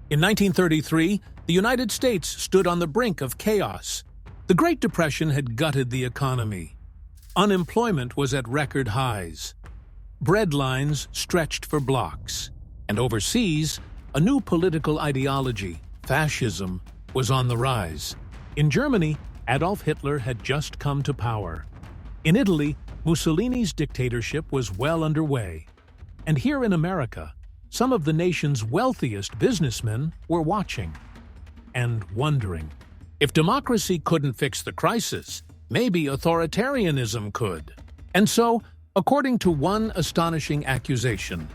In 1933, the United States stood on the brink of chaos. The Great Depression had gutted the economy. Unemployment was at record highs. Bread lines stretched for blocks. And overseas, a new political ideology, fascism, was on the rise. In Germany, Adolf Hitler had just come to power. In Italy, Mussolini's dictatorship was well underway. And here in America, some of the nation's wealthiest businessmen were watching and wondering. If democracy couldn't fix the crisis, maybe authoritarianism could. And so, according to one astonishing accusation,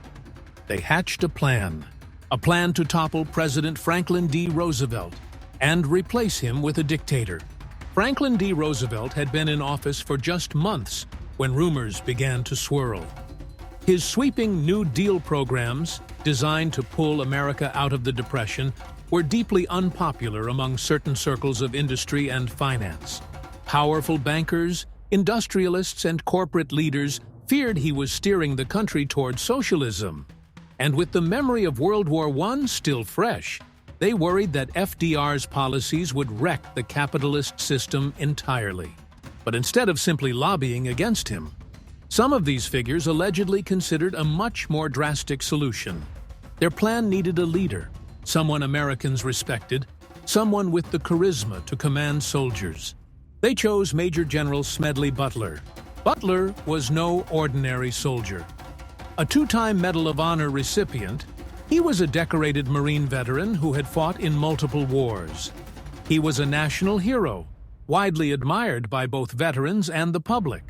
they hatched a plan to topple President Franklin D. Roosevelt and replace him with a dictator. Franklin D. Roosevelt had been in office for just months when rumors began to swirl. His sweeping New Deal programs, designed to pull America out of the Depression, were deeply unpopular among certain circles of industry and finance. Powerful bankers, industrialists, and corporate leaders feared he was steering the country toward socialism. And with the memory of World War I still fresh, they worried that FDR's policies would wreck the capitalist system entirely. But instead of simply lobbying against him, some of these figures allegedly considered a much more drastic solution. Their plan needed a leader, someone Americans respected, someone with the charisma to command soldiers. They chose Major General Smedley Butler. Butler was no ordinary soldier. A two-time Medal of Honor recipient, he was a decorated Marine veteran who had fought in multiple wars. He was a national hero, widely admired by both veterans and the public.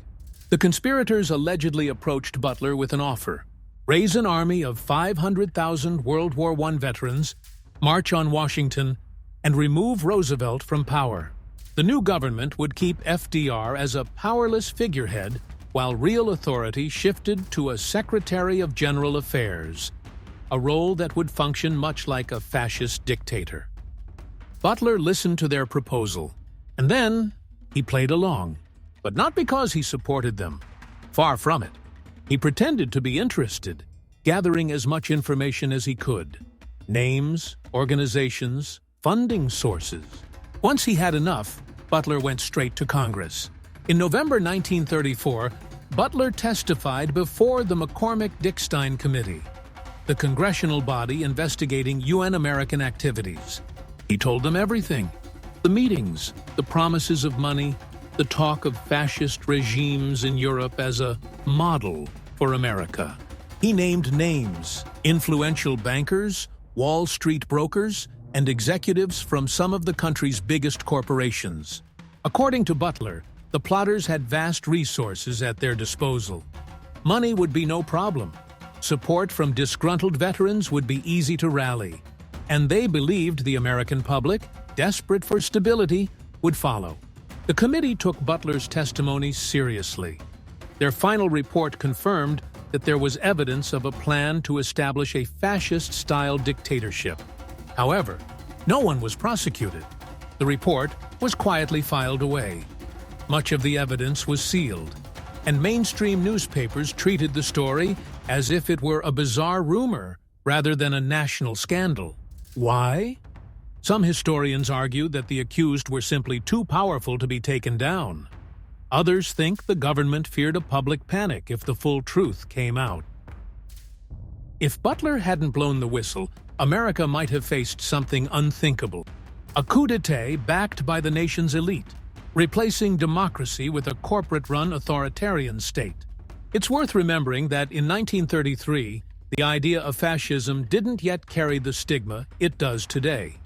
The conspirators allegedly approached Butler with an offer: raise an army of 500,000 World War I veterans, march on Washington, and remove Roosevelt from power. The new government would keep FDR as a powerless figurehead, while real authority shifted to a Secretary of General Affairs, a role that would function much like a fascist dictator. Butler listened to their proposal, and then he played along. But not because he supported them. Far from it. He pretended to be interested, gathering as much information as he could. Names, organizations, funding sources. Once he had enough, Butler went straight to Congress. In November 1934, Butler testified before the McCormick-Dickstein Committee, the congressional body investigating UN American activities. He told them everything: the meetings, the promises of money, the talk of fascist regimes in Europe as a model for America. He named names, influential bankers, Wall Street brokers, and executives from some of the country's biggest corporations. According to Butler, the plotters had vast resources at their disposal. Money would be no problem. Support from disgruntled veterans would be easy to rally. And they believed the American public, desperate for stability, would follow. The committee took Butler's testimony seriously. Their final report confirmed that there was evidence of a plan to establish a fascist-style dictatorship. However, no one was prosecuted. The report was quietly filed away. Much of the evidence was sealed, and mainstream newspapers treated the story as if it were a bizarre rumor rather than a national scandal. Why? Some historians argue that the accused were simply too powerful to be taken down. Others think the government feared a public panic if the full truth came out. If Butler hadn't blown the whistle, America might have faced something unthinkable: a coup d'etat backed by the nation's elite, replacing democracy with a corporate-run authoritarian state. It's worth remembering that in 1933, the idea of fascism didn't yet carry the stigma it does today.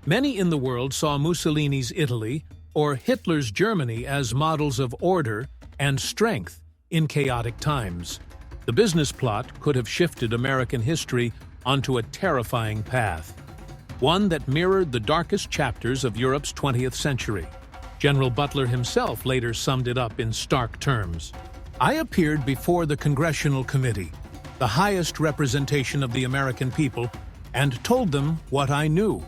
Many in the world saw Mussolini's Italy or Hitler's Germany as models of order and strength in chaotic times. The business plot could have shifted American history onto a terrifying path, one that mirrored the darkest chapters of Europe's 20th century. General Butler himself later summed it up in stark terms. "I appeared before the Congressional Committee, the highest representation of the American people, and told them what I knew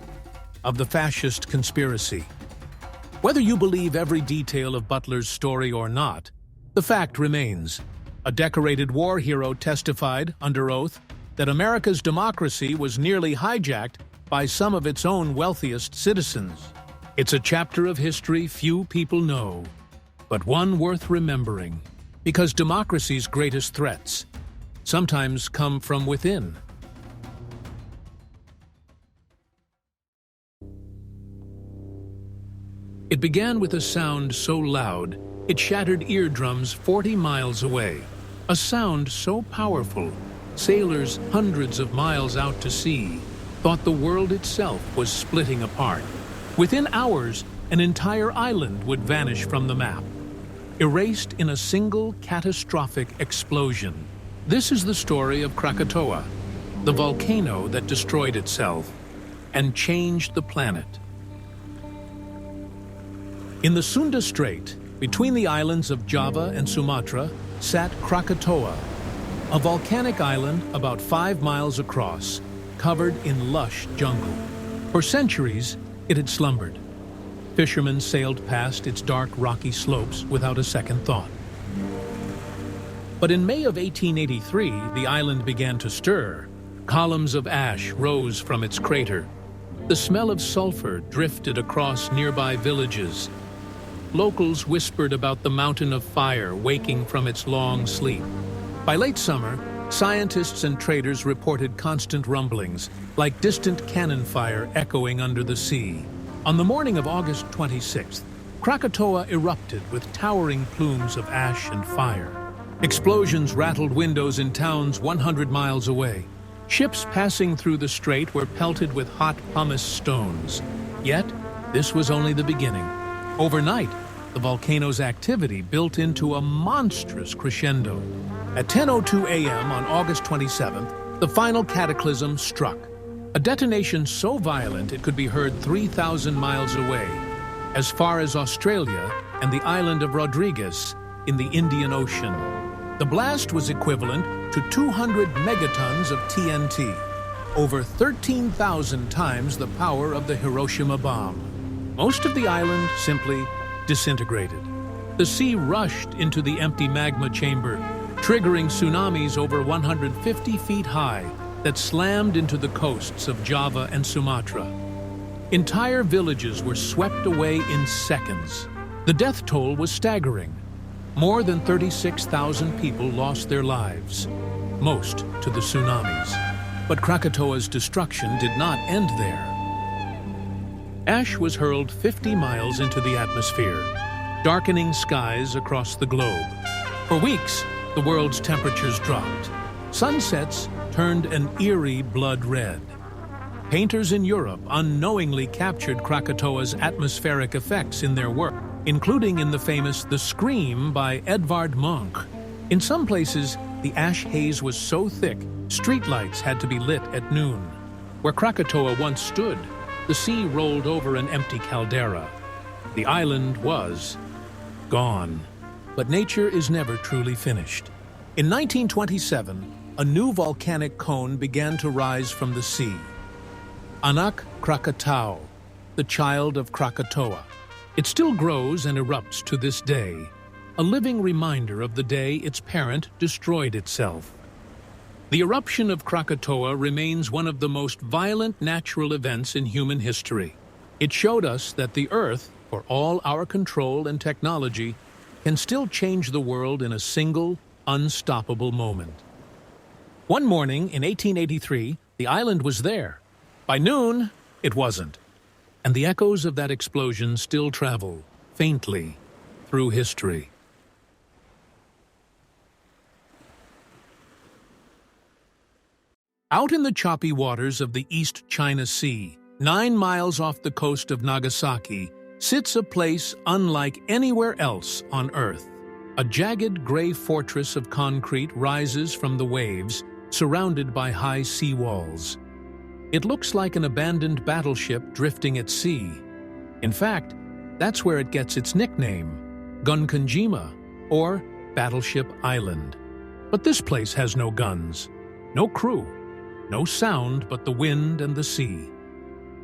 of the fascist conspiracy." Whether you believe every detail of Butler's story or not, the fact remains. A decorated war hero testified, under oath, that America's democracy was nearly hijacked by some of its own wealthiest citizens. It's a chapter of history few people know, but one worth remembering, because democracy's greatest threats sometimes come from within. It began with a sound so loud it shattered eardrums 40 miles away. A sound so powerful, sailors hundreds of miles out to sea thought the world itself was splitting apart. Within hours, an entire island would vanish from the map, erased in a single catastrophic explosion. This is the story of Krakatoa, the volcano that destroyed itself and changed the planet. In the Sunda Strait, between the islands of Java and Sumatra, sat Krakatoa, a volcanic island about 5 miles across, covered in lush jungle. For centuries, it had slumbered. Fishermen sailed past its dark, rocky slopes without a second thought. But in May of 1883, the island began to stir. Columns of ash rose from its crater. The smell of sulfur drifted across nearby villages. Locals whispered about the mountain of fire waking from its long sleep. By late summer, scientists and traders reported constant rumblings, like distant cannon fire echoing under the sea. On the morning of August 26th, Krakatoa erupted with towering plumes of ash and fire. Explosions rattled windows in towns 100 miles away. Ships passing through the strait were pelted with hot pumice stones. Yet, this was only the beginning. Overnight, the volcano's activity built into a monstrous crescendo. At 10:02 a.m. on August 27th, the final cataclysm struck. A detonation so violent it could be heard 3,000 miles away, as far as Australia and the island of Rodrigues in the Indian Ocean. The blast was equivalent to 200 megatons of TNT, over 13,000 times the power of the Hiroshima bomb. Most of the island simply disintegrated. The sea rushed into the empty magma chamber, triggering tsunamis over 150 feet high that slammed into the coasts of Java and Sumatra. Entire villages were swept away in seconds. The death toll was staggering. More than 36,000 people lost their lives, most to the tsunamis. But Krakatoa's destruction did not end there. Ash was hurled 50 miles into the atmosphere, darkening skies across the globe. For weeks, the world's temperatures dropped. Sunsets turned an eerie blood red. Painters in Europe unknowingly captured Krakatoa's atmospheric effects in their work, including in the famous The Scream by Edvard Munch. In some places, the ash haze was so thick, streetlights had to be lit at noon. Where Krakatoa once stood, the sea rolled over an empty caldera. The island was gone. But nature is never truly finished. In 1927, a new volcanic cone began to rise from the sea. Anak Krakatau, the child of Krakatoa. It still grows and erupts to this day, a living reminder of the day its parent destroyed itself. The eruption of Krakatoa remains one of the most violent natural events in human history. It showed us that the Earth, for all our control and technology, can still change the world in a single, unstoppable moment. One morning in 1883, the island was there. By noon, it wasn't. And the echoes of that explosion still travel, faintly, through history. Out in the choppy waters of the East China Sea, 9 miles off the coast of Nagasaki, sits a place unlike anywhere else on Earth. A jagged gray fortress of concrete rises from the waves, surrounded by high seawalls. It looks like an abandoned battleship drifting at sea. In fact, that's where it gets its nickname, Gunkanjima, or Battleship Island. But this place has no guns, no crew, no sound but the wind and the sea.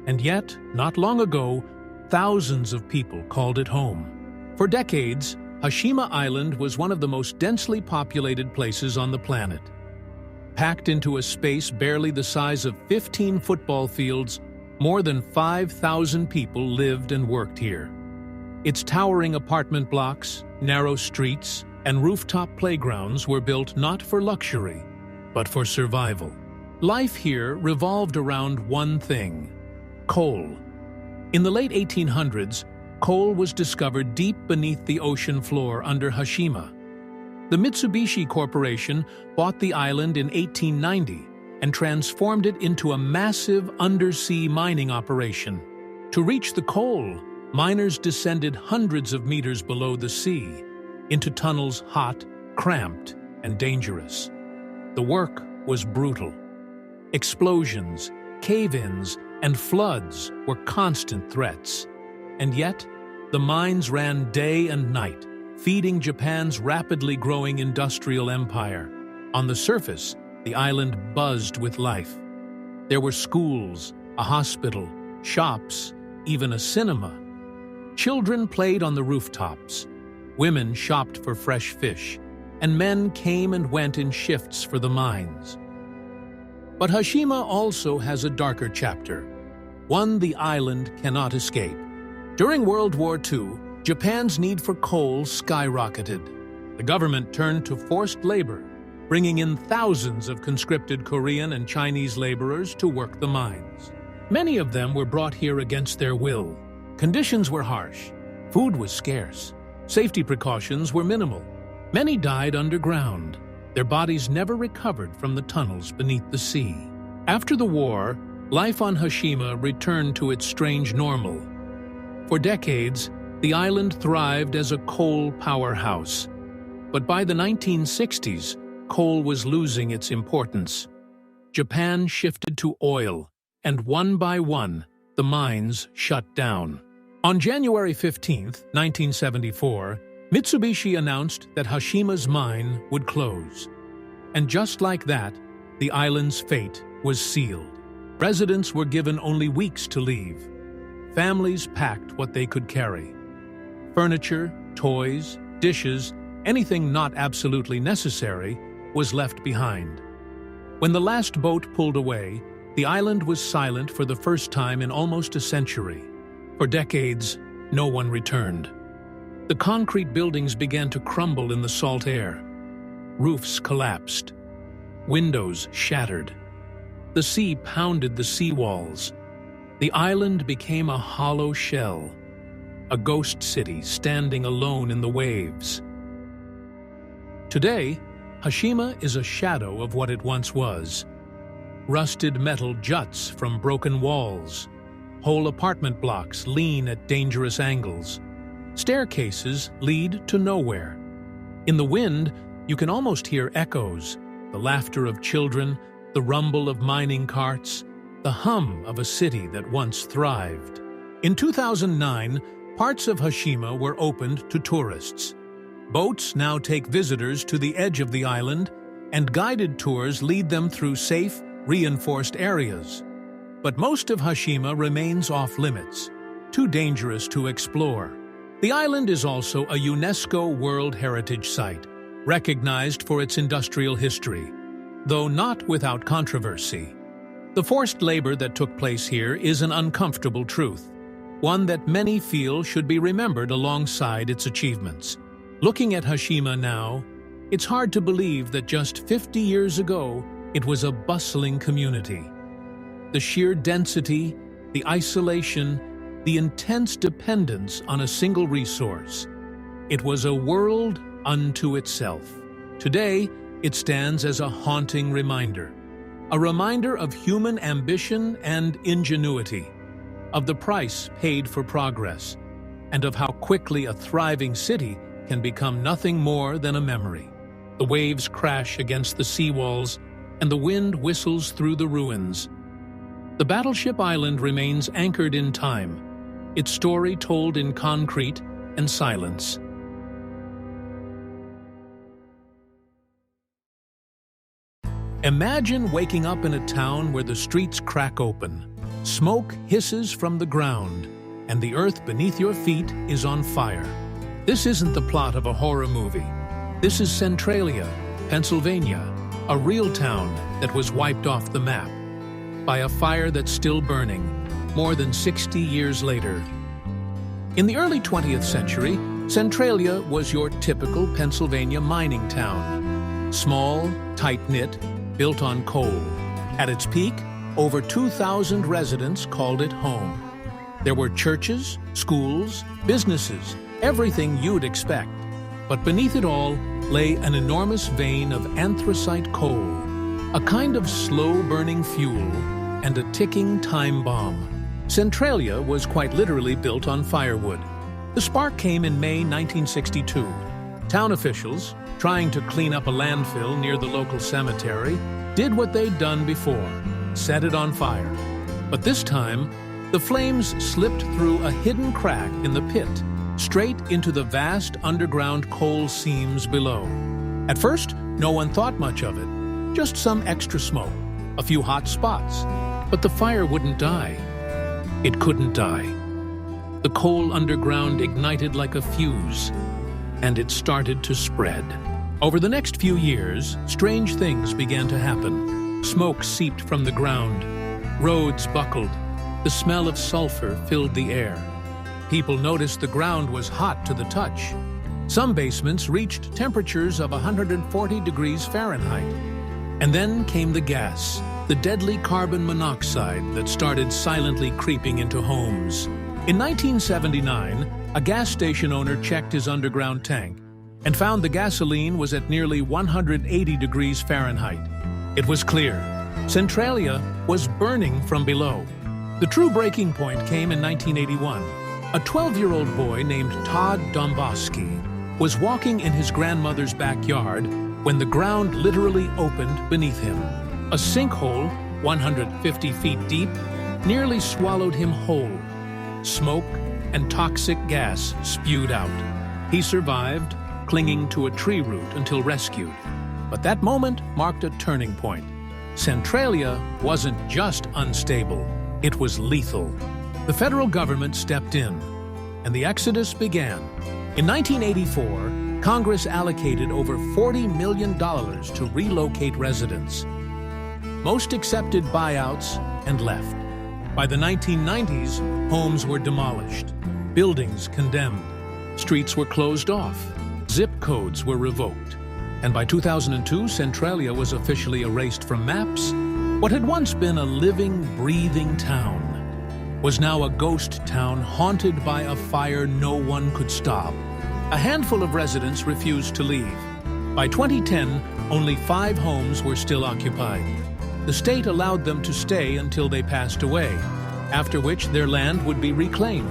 And yet, not long ago, thousands of people called it home. For decades, Hashima Island was one of the most densely populated places on the planet. Packed into a space barely the size of 15 football fields, More than 5,000 people lived and worked here. Its towering apartment blocks, narrow streets, and rooftop playgrounds were built not for luxury, but for survival. Life here revolved around one thing: coal. In the late 1800s, coal was discovered deep beneath the ocean floor under Hashima. The Mitsubishi Corporation bought the island in 1890 and transformed it into a massive undersea mining operation. To reach the coal, miners descended hundreds of meters below the sea, into tunnels hot, cramped, and dangerous. The work was brutal. Explosions, cave-ins, and floods were constant threats. And yet, the mines ran day and night, feeding Japan's rapidly growing industrial empire. On the surface, the island buzzed with life. There were schools, a hospital, shops, even a cinema. Children played on the rooftops. Women shopped for fresh fish, and men came and went in shifts for the mines. But Hashima also has a darker chapter, one the island cannot escape. During World War II, Japan's need for coal skyrocketed. The government turned to forced labor, bringing in thousands of conscripted Korean and Chinese laborers to work the mines. Many of them were brought here against their will. Conditions were harsh, food was scarce, safety precautions were minimal. Many died underground. Their bodies never recovered from the tunnels beneath the sea. After the war, life on Hashima returned to its strange normal. For decades, the island thrived as a coal powerhouse. But by the 1960s, coal was losing its importance. Japan shifted to oil, and one by one, the mines shut down. On January 15, 1974, Mitsubishi announced that Hashima's mine would close. And just like that, the island's fate was sealed. Residents were given only weeks to leave. Families packed what they could carry. Furniture, toys, dishes, anything not absolutely necessary was left behind. When the last boat pulled away, the island was silent for the first time in almost a century. For decades, no one returned. The concrete buildings began to crumble in the salt air. Roofs collapsed. Windows shattered. The sea pounded the seawalls. The island became a hollow shell, a ghost city standing alone in the waves. Today, Hashima is a shadow of what it once was. Rusted metal juts from broken walls. Whole apartment blocks lean at dangerous angles. Staircases lead to nowhere. In the wind, you can almost hear echoes, the laughter of children, the rumble of mining carts, the hum of a city that once thrived. In 2009, parts of Hashima were opened to tourists. Boats now take visitors to the edge of the island, and guided tours lead them through safe, reinforced areas. But most of Hashima remains off-limits, too dangerous to explore. The island is also a UNESCO World Heritage Site, recognized for its industrial history, though not without controversy. The forced labor that took place here is an uncomfortable truth, one that many feel should be remembered alongside its achievements. Looking at Hashima now, it's hard to believe that just 50 years ago, it was a bustling community. The sheer density, the isolation, the intense dependence on a single resource. It was a world unto itself. Today, it stands as a haunting reminder. A reminder of human ambition and ingenuity, of the price paid for progress, and of how quickly a thriving city can become nothing more than a memory. The waves crash against the seawalls, and the wind whistles through the ruins. The battleship island remains anchored in time, its story told in concrete and silence. Imagine waking up in a town where the streets crack open, smoke hisses from the ground, and the earth beneath your feet is on fire. This isn't the plot of a horror movie. This is Centralia, Pennsylvania, a real town that was wiped off the map by a fire that's still burning, more than 60 years later. In the early 20th century, Centralia was your typical Pennsylvania mining town. Small, tight-knit, built on coal. At its peak, over 2,000 residents called it home. There were churches, schools, businesses, everything you'd expect. But beneath it all lay an enormous vein of anthracite coal, a kind of slow-burning fuel and a ticking time bomb. Centralia was quite literally built on firewood. The spark came in May 1962. Town officials, trying to clean up a landfill near the local cemetery, did what they'd done before, set it on fire. But this time, the flames slipped through a hidden crack in the pit, straight into the vast underground coal seams below. At first, no one thought much of it, just some extra smoke, a few hot spots. But the fire wouldn't die. It couldn't die. The coal underground ignited like a fuse, and it started to spread. Over the next few years, strange things began to happen. Smoke seeped from the ground. Roads buckled. The smell of sulfur filled the air. People noticed the ground was hot to the touch. Some basements reached temperatures of 140 degrees Fahrenheit. And then came the gas, the deadly carbon monoxide that started silently creeping into homes. In 1979, a gas station owner checked his underground tank and found the gasoline was at nearly 180 degrees Fahrenheit. It was clear. Centralia was burning from below. The true breaking point came in 1981. A 12-year-old boy named Todd Domboski was walking in his grandmother's backyard when the ground literally opened beneath him. A sinkhole, 150 feet deep, nearly swallowed him whole. Smoke and toxic gas spewed out. He survived, clinging to a tree root until rescued. But that moment marked a turning point. Centralia wasn't just unstable, it was lethal. The federal government stepped in, and the exodus began. In 1984, Congress allocated over $40 million to relocate residents. Most accepted buyouts and left. By the 1990s, homes were demolished, buildings condemned, streets were closed off, zip codes were revoked. And by 2002, Centralia was officially erased from maps. What had once been a living, breathing town was now a ghost town haunted by a fire no one could stop. A handful of residents refused to leave. By 2010, only 5 homes were still occupied. The state allowed them to stay until they passed away, after which their land would be reclaimed.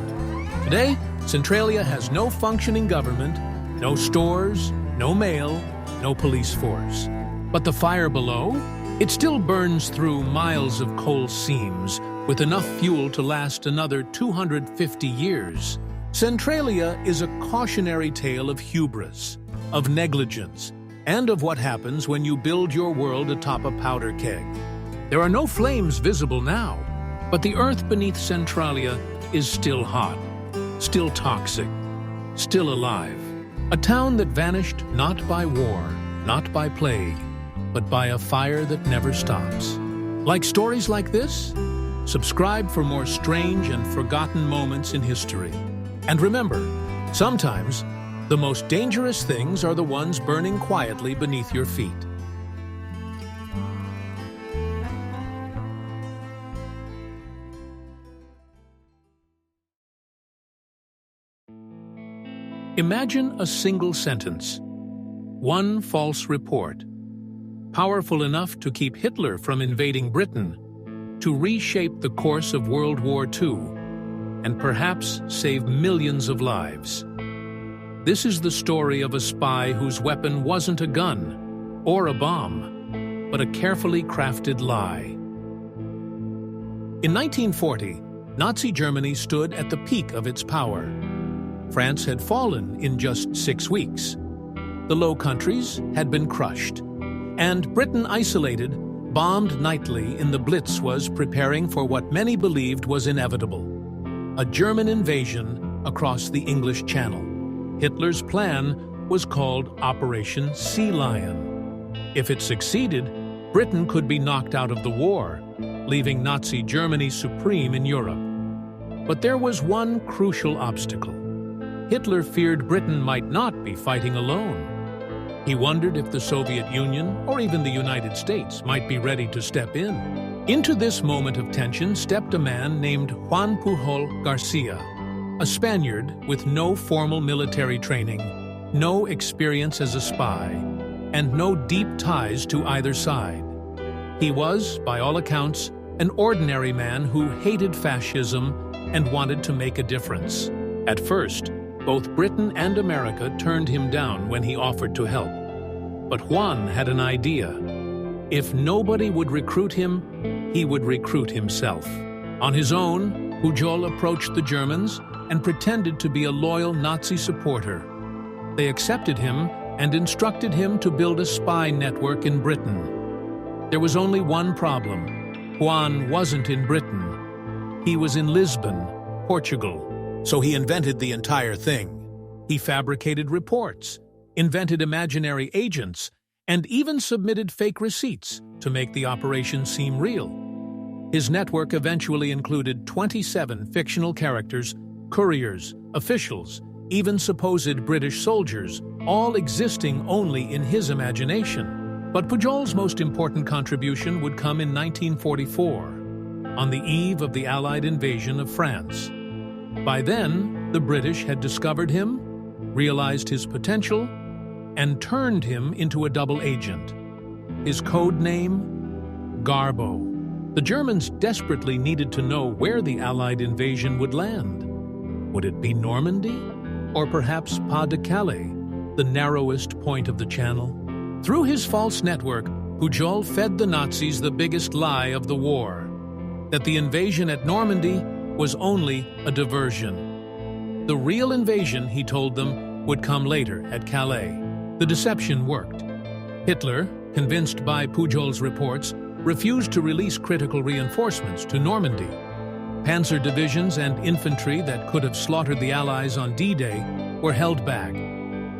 Today, Centralia has no functioning government, no stores, no mail, no police force. But the fire below? It still burns through miles of coal seams, with enough fuel to last another 250 years. Centralia is a cautionary tale of hubris, of negligence, and of what happens when you build your world atop a powder keg. There are no flames visible now, but the earth beneath Centralia is still hot, still toxic, still alive. A town that vanished not by war, not by plague, but by a fire that never stops. Like stories like this? Subscribe for more strange and forgotten moments in history. And remember, sometimes the most dangerous things are the ones burning quietly beneath your feet. Imagine a single sentence, one false report, powerful enough to keep Hitler from invading Britain, to reshape the course of World War II, and perhaps save millions of lives. This is the story of a spy whose weapon wasn't a gun or a bomb, but a carefully crafted lie. In 1940, Nazi Germany stood at the peak of its power. France had fallen in just 6 weeks. The Low Countries had been crushed. And Britain, isolated, bombed nightly in the Blitz, was preparing for what many believed was inevitable: a German invasion across the English Channel. Hitler's plan was called Operation Sea Lion. If it succeeded, Britain could be knocked out of the war, leaving Nazi Germany supreme in Europe. But there was one crucial obstacle. Hitler feared Britain might not be fighting alone. He wondered if the Soviet Union, or even the United States, might be ready to step in. Into this moment of tension stepped a man named Juan Pujol Garcia, a Spaniard with no formal military training, no experience as a spy, and no deep ties to either side. He was, by all accounts, an ordinary man who hated fascism and wanted to make a difference. At first, both Britain and America turned him down when he offered to help. But Juan had an idea. If nobody would recruit him, he would recruit himself. On his own, Pujol approached the Germans and pretended to be a loyal Nazi supporter. They accepted him and instructed him to build a spy network in Britain. There was only one problem. Juan wasn't in Britain. He was in Lisbon, Portugal. So he invented the entire thing. He fabricated reports, invented imaginary agents, and even submitted fake receipts to make the operation seem real. His network eventually included 27 fictional characters, couriers, officials, even supposed British soldiers, all existing only in his imagination. But Pujol's most important contribution would come in 1944, on the eve of the Allied invasion of France. By then, the British had discovered him, realized his potential, and turned him into a double agent. His code name? Garbo. The Germans desperately needed to know where the Allied invasion would land. Would it be Normandy? Or perhaps Pas de Calais, the narrowest point of the Channel? Through his false network, Pujol fed the Nazis the biggest lie of the war, that the invasion at Normandy was only a diversion. The real invasion, he told them, would come later at Calais. The deception worked. Hitler, convinced by Pujol's reports, refused to release critical reinforcements to Normandy. Panzer divisions and infantry that could have slaughtered the Allies on D-Day were held back,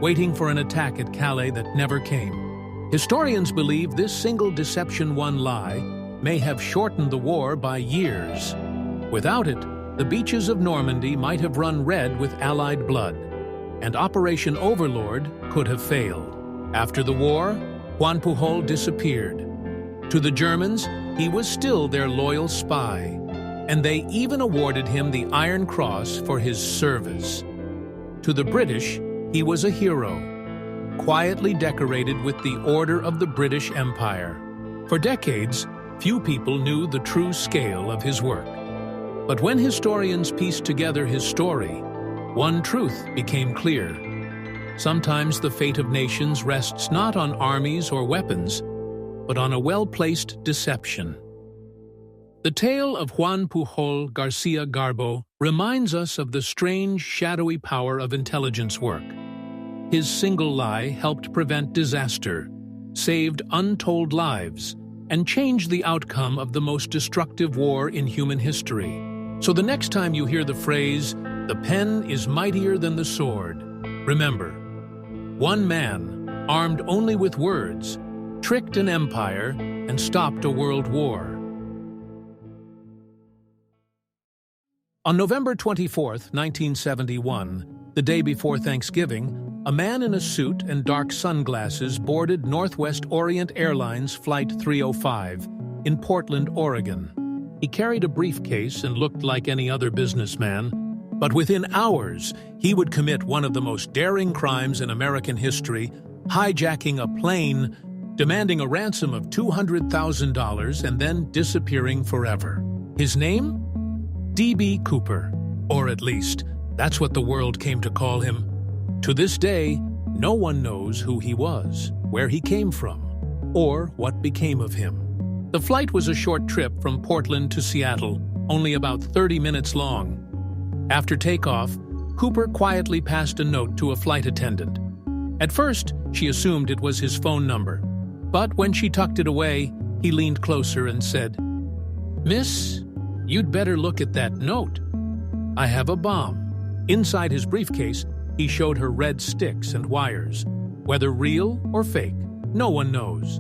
waiting for an attack at Calais that never came. Historians believe this single deception-one lie may have shortened the war by years. Without it, the beaches of Normandy might have run red with Allied blood, and Operation Overlord could have failed. After the war, Juan Pujol disappeared. To the Germans, he was still their loyal spy, and they even awarded him the Iron Cross for his service. To the British, he was a hero, quietly decorated with the Order of the British Empire. For decades, few people knew the true scale of his work. But when historians pieced together his story, one truth became clear. Sometimes the fate of nations rests not on armies or weapons, but on a well-placed deception. The tale of Juan Pujol Garcia Garbo reminds us of the strange, shadowy power of intelligence work. His single lie helped prevent disaster, saved untold lives, and changed the outcome of the most destructive war in human history. So the next time you hear the phrase, "The pen is mightier than the sword," remember, one man, armed only with words, tricked an empire and stopped a world war. On November 24, 1971, the day before Thanksgiving, a man in a suit and dark sunglasses boarded Northwest Orient Airlines Flight 305 in Portland, Oregon. He carried a briefcase and looked like any other businessman, but within hours, he would commit one of the most daring crimes in American history, hijacking a plane, demanding a ransom of $200,000 and then disappearing forever. His name? D.B. Cooper, or at least, that's what the world came to call him. To this day, no one knows who he was, where he came from, or what became of him. The flight was a short trip from Portland to Seattle, only about 30 minutes long. After takeoff, Cooper quietly passed a note to a flight attendant. At first, she assumed it was his phone number, but when she tucked it away, he leaned closer and said, "Miss, you'd better look at that note. I have a bomb." Inside his briefcase, he showed her red sticks and wires. Whether real or fake, no one knows.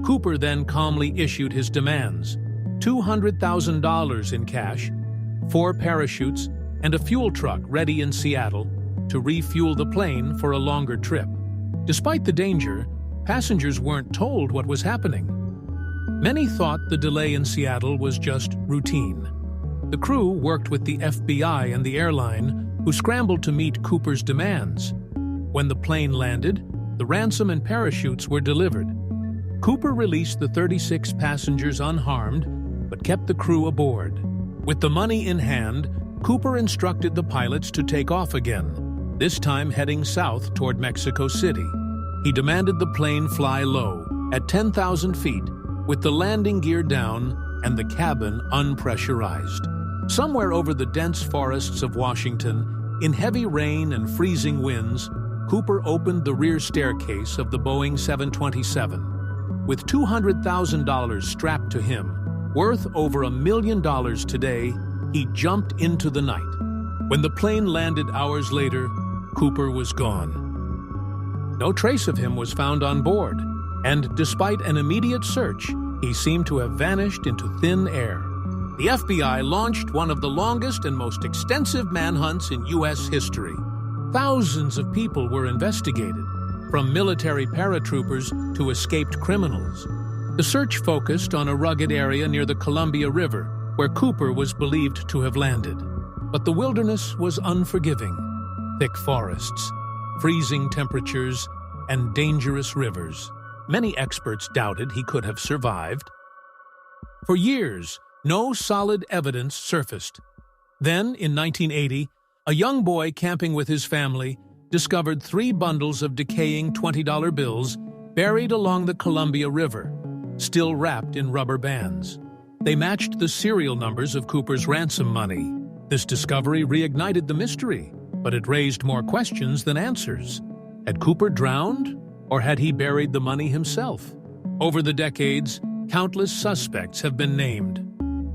Cooper then calmly issued his demands: $200,000 in cash, 4 parachutes, and a fuel truck ready in Seattle to refuel the plane for a longer trip. Despite the danger, passengers weren't told what was happening. Many thought the delay in Seattle was just routine. The crew worked with the FBI and the airline, who scrambled to meet Cooper's demands. When the plane landed, the ransom and parachutes were delivered. Cooper released the 36 passengers unharmed, but kept the crew aboard. With the money in hand, Cooper instructed the pilots to take off again, this time heading south toward Mexico City. He demanded the plane fly low, at 10,000 feet, with the landing gear down and the cabin unpressurized. Somewhere over the dense forests of Washington, in heavy rain and freezing winds, Cooper opened the rear staircase of the Boeing 727. With $200,000 strapped to him, worth over $1 million today, he jumped into the night. When the plane landed hours later, Cooper was gone. No trace of him was found on board, and despite an immediate search, he seemed to have vanished into thin air. The FBI launched one of the longest and most extensive manhunts in U.S. history. Thousands of people were investigated, from military paratroopers to escaped criminals. The search focused on a rugged area near the Columbia River, where Cooper was believed to have landed. But the wilderness was unforgiving. Thick forests, freezing temperatures, and dangerous rivers. Many experts doubted he could have survived. For years, no solid evidence surfaced. Then, in 1980, a young boy camping with his family discovered 3 bundles of decaying $20 bills buried along the Columbia River, still wrapped in rubber bands. They matched the serial numbers of Cooper's ransom money. This discovery reignited the mystery, but it raised more questions than answers. Had Cooper drowned, or had he buried the money himself? Over the decades, countless suspects have been named.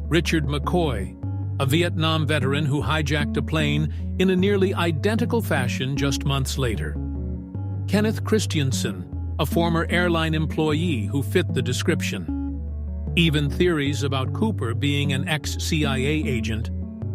Richard McCoy, a Vietnam veteran who hijacked a plane in a nearly identical fashion just months later. Kenneth Christensen, a former airline employee who fit the description. Even theories about Cooper being an ex-CIA agent,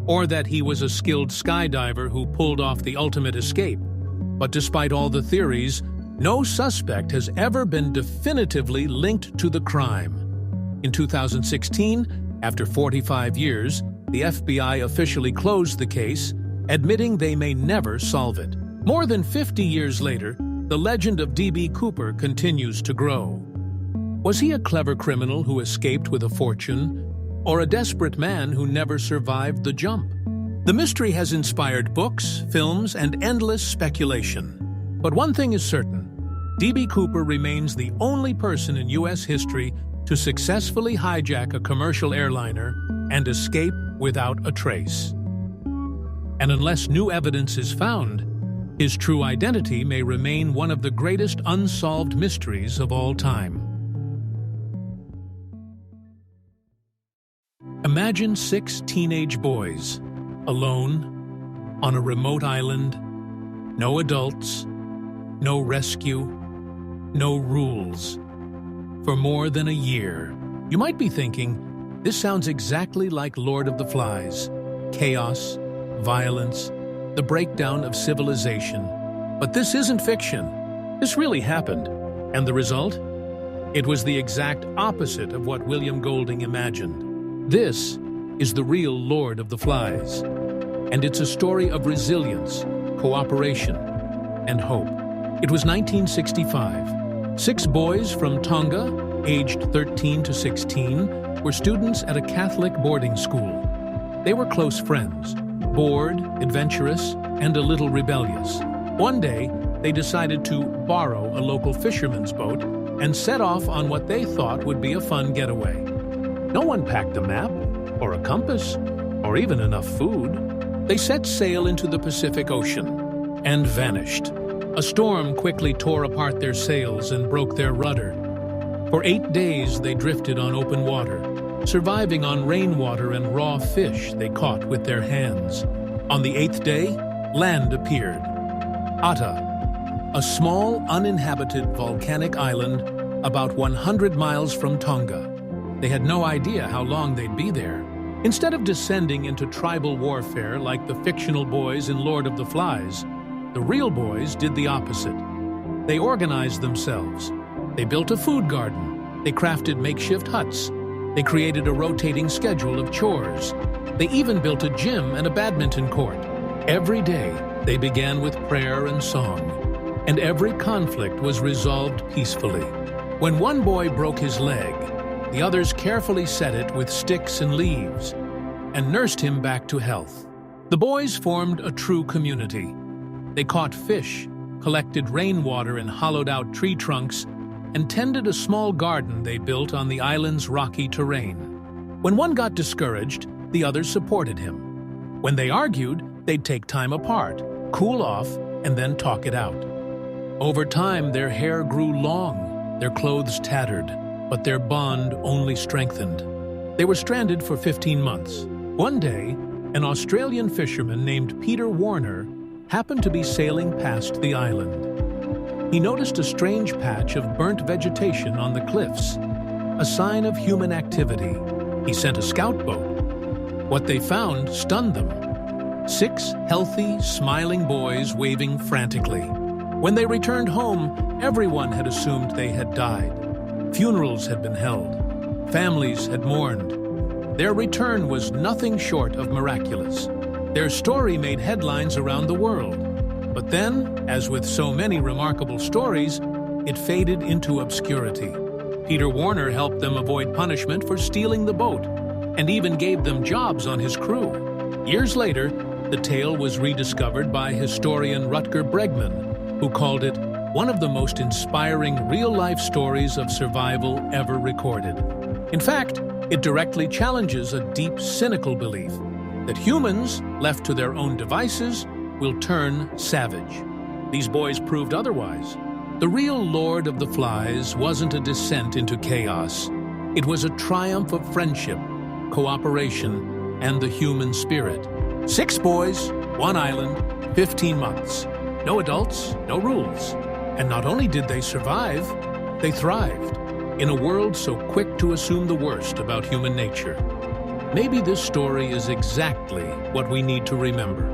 or that he was a skilled skydiver who pulled off the ultimate escape. But despite all the theories, no suspect has ever been definitively linked to the crime. In 2016, after 45 years, the FBI officially closed the case, admitting they may never solve it. More than 50 years later, the legend of D.B. Cooper continues to grow. Was he a clever criminal who escaped with a fortune, or a desperate man who never survived the jump? The mystery has inspired books, films, and endless speculation. But one thing is certain: D.B. Cooper remains the only person in U.S. history to successfully hijack a commercial airliner and escape without a trace. And unless new evidence is found, his true identity may remain one of the greatest unsolved mysteries of all time. Imagine 6 teenage boys, alone, on a remote island, no adults, no rescue, no rules. For more than a year. You might be thinking, this sounds exactly like Lord of the Flies. Chaos, violence, the breakdown of civilization. But this isn't fiction. This really happened. And the result? It was the exact opposite of what William Golding imagined. This is the real Lord of the Flies. And it's a story of resilience, cooperation, and hope. It was 1965. 6 boys from Tonga, aged 13 to 16, were students at a Catholic boarding school. They were close friends, bored, adventurous, and a little rebellious. One day, they decided to borrow a local fisherman's boat and set off on what they thought would be a fun getaway. No one packed a map, or a compass, or even enough food. They set sail into the Pacific Ocean and vanished. A storm quickly tore apart their sails and broke their rudder. For 8 days they drifted on open water, surviving on rainwater and raw fish they caught with their hands. On the 8th day, land appeared. Atta, a small, uninhabited volcanic island about 100 miles from Tonga. They had no idea how long they'd be there. Instead of descending into tribal warfare like the fictional boys in Lord of the Flies, the real boys did the opposite. They organized themselves. They built a food garden. They crafted makeshift huts. They created a rotating schedule of chores. They even built a gym and a badminton court. Every day, they began with prayer and song, and every conflict was resolved peacefully. When one boy broke his leg, the others carefully set it with sticks and leaves and nursed him back to health. The boys formed a true community. They caught fish, collected rainwater in hollowed-out tree trunks, and tended a small garden they built on the island's rocky terrain. When one got discouraged, the others supported him. When they argued, they'd take time apart, cool off, and then talk it out. Over time, their hair grew long, their clothes tattered, but their bond only strengthened. They were stranded for 15 months. One day, an Australian fisherman named Peter Warner happened to be sailing past the island. He noticed a strange patch of burnt vegetation on the cliffs, a sign of human activity. He sent a scout boat. What they found stunned them. 6 healthy, smiling boys waving frantically. When they returned home, everyone had assumed they had died. Funerals had been held. Families had mourned. Their return was nothing short of miraculous. Their story made headlines around the world. But then, as with so many remarkable stories, it faded into obscurity. Peter Warner helped them avoid punishment for stealing the boat, and even gave them jobs on his crew. Years later, the tale was rediscovered by historian Rutger Bregman, who called it one of the most inspiring real-life stories of survival ever recorded. In fact, it directly challenges a deep, cynical belief that humans, left to their own devices, will turn savage. These boys proved otherwise. The real Lord of the Flies wasn't a descent into chaos. It was a triumph of friendship, cooperation, and the human spirit. 6 boys, 1 island, 15 months. No adults, no rules. And not only did they survive, they thrived. In a world so quick to assume the worst about human nature. Maybe this story is exactly what we need to remember.